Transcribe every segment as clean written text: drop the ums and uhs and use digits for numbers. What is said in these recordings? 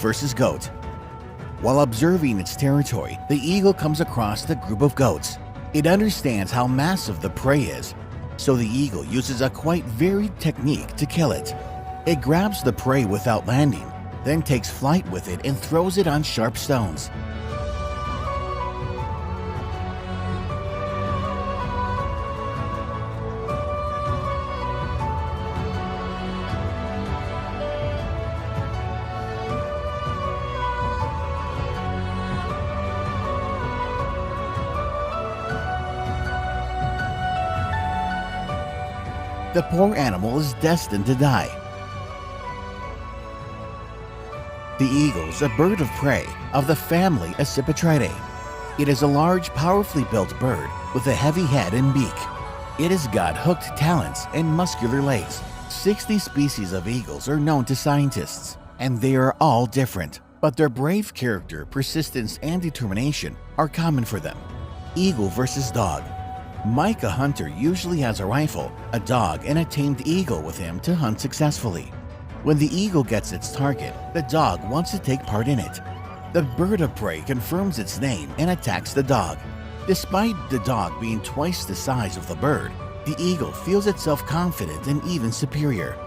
versus goat. While observing its territory, the eagle comes across the group of goats. It understands how massive the prey is, so the eagle uses a quite varied technique to kill it. It grabs the prey without landing, then takes flight with it and throws it on sharp stones. The poor animal is destined to die. The eagle is a bird of prey of the family Accipitridae. It is a large, powerfully built bird with a heavy head and beak. It has got hooked talons and muscular legs. 60 species of eagles are known to scientists, and they are all different, but their brave character, persistence, and determination are common for them. Eagle versus dog. Mike, a hunter, usually has a rifle, a dog, and a tamed eagle with him to hunt successfully. When the eagle gets its target, the dog wants to take part in it. The bird of prey confirms its name and attacks the dog. Despite the dog being twice the size of the bird, the eagle feels itself confident and even superior.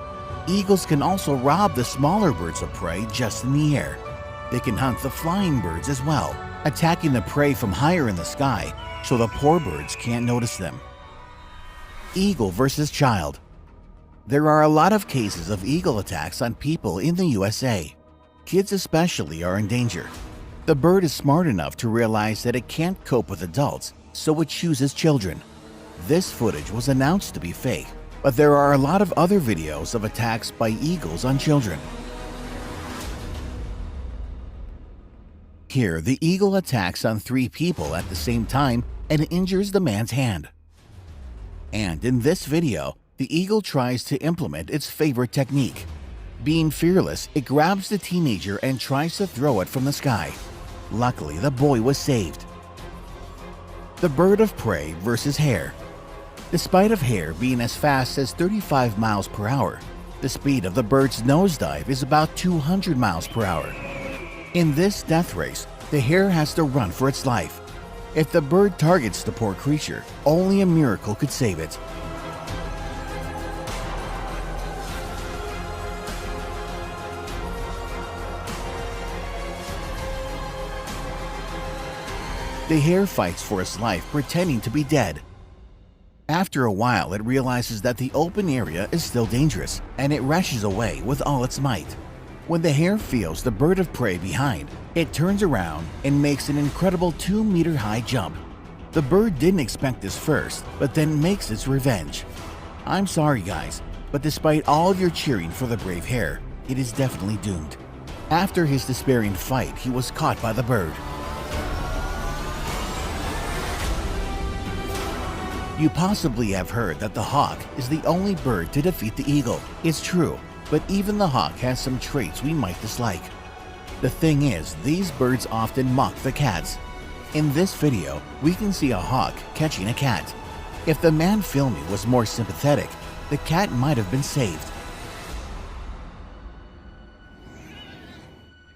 Eagles can also rob the smaller birds of prey just in the air. They can hunt the flying birds as well, attacking the prey from higher in the sky so the poor birds can't notice them. Eagle versus child. There are a lot of cases of eagle attacks on people in the USA. Kids especially are in danger. The bird is smart enough to realize that it can't cope with adults, so it chooses children. This footage was announced to be fake, but there are a lot of other videos of attacks by eagles on children. Here, the eagle attacks on 3 people at the same time and injures the man's hand. And in this video, the eagle tries to implement its favorite technique. Being fearless, it grabs the teenager and tries to throw it from the sky. Luckily, the boy was saved. The bird of prey versus hare. Despite of hare being as fast as 35 miles per hour, the speed of the bird's nosedive is about 200 miles per hour. In this death race, the hare has to run for its life. If the bird targets the poor creature, only a miracle could save it. The hare fights for its life, pretending to be dead. After a while, it realizes that the open area is still dangerous, and it rushes away with all its might. When the hare feels the bird of prey behind, it turns around and makes an incredible 2-meter-high jump. The bird didn't expect this first, but then makes its revenge. I'm sorry guys, but despite all of your cheering for the brave hare, it is definitely doomed. After his despairing fight, he was caught by the bird. You possibly have heard that the hawk is the only bird to defeat the eagle. It's true, but even the hawk has some traits we might dislike. The thing is, these birds often mock the cats. In this video, we can see a hawk catching a cat. If the man filming was more sympathetic, the cat might have been saved.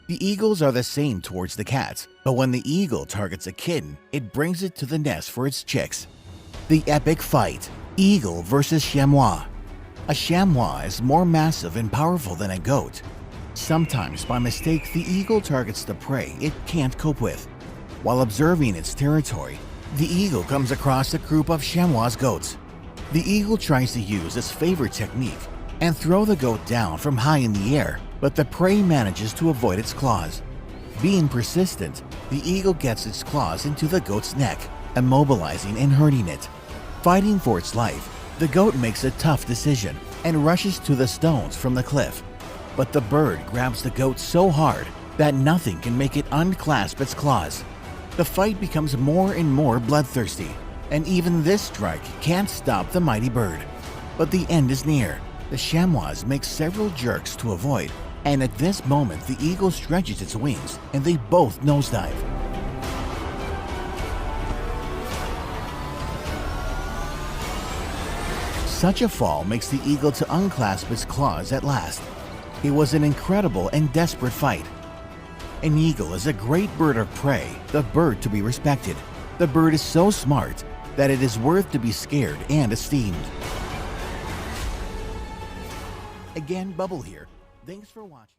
The eagles are the same towards the cats, but when the eagle targets a kitten, it brings it to the nest for its chicks. The epic fight, eagle versus chamois. A chamois is more massive and powerful than a goat. Sometimes by mistake, the eagle targets the prey it can't cope with. While observing its territory, the eagle comes across a group of chamois goats. The eagle tries to use its favorite technique and throw the goat down from high in the air, but the prey manages to avoid its claws. Being persistent, the eagle gets its claws into the goat's neck, immobilizing and hurting it. Fighting for its life, the goat makes a tough decision and rushes to the stones from the cliff. But the bird grabs the goat so hard that nothing can make it unclasp its claws. The fight becomes more and more bloodthirsty, and even this strike can't stop the mighty bird. But the end is near. The chamois make several jerks to avoid, and at this moment the eagle stretches its wings and they both nosedive. Such a fall makes the eagle to unclasp its claws at last. It was an incredible and desperate fight. An eagle is a great bird of prey, the bird to be respected. The bird is so smart that it is worth to be scared and esteemed. Again, Bubble here. Thanks for watching.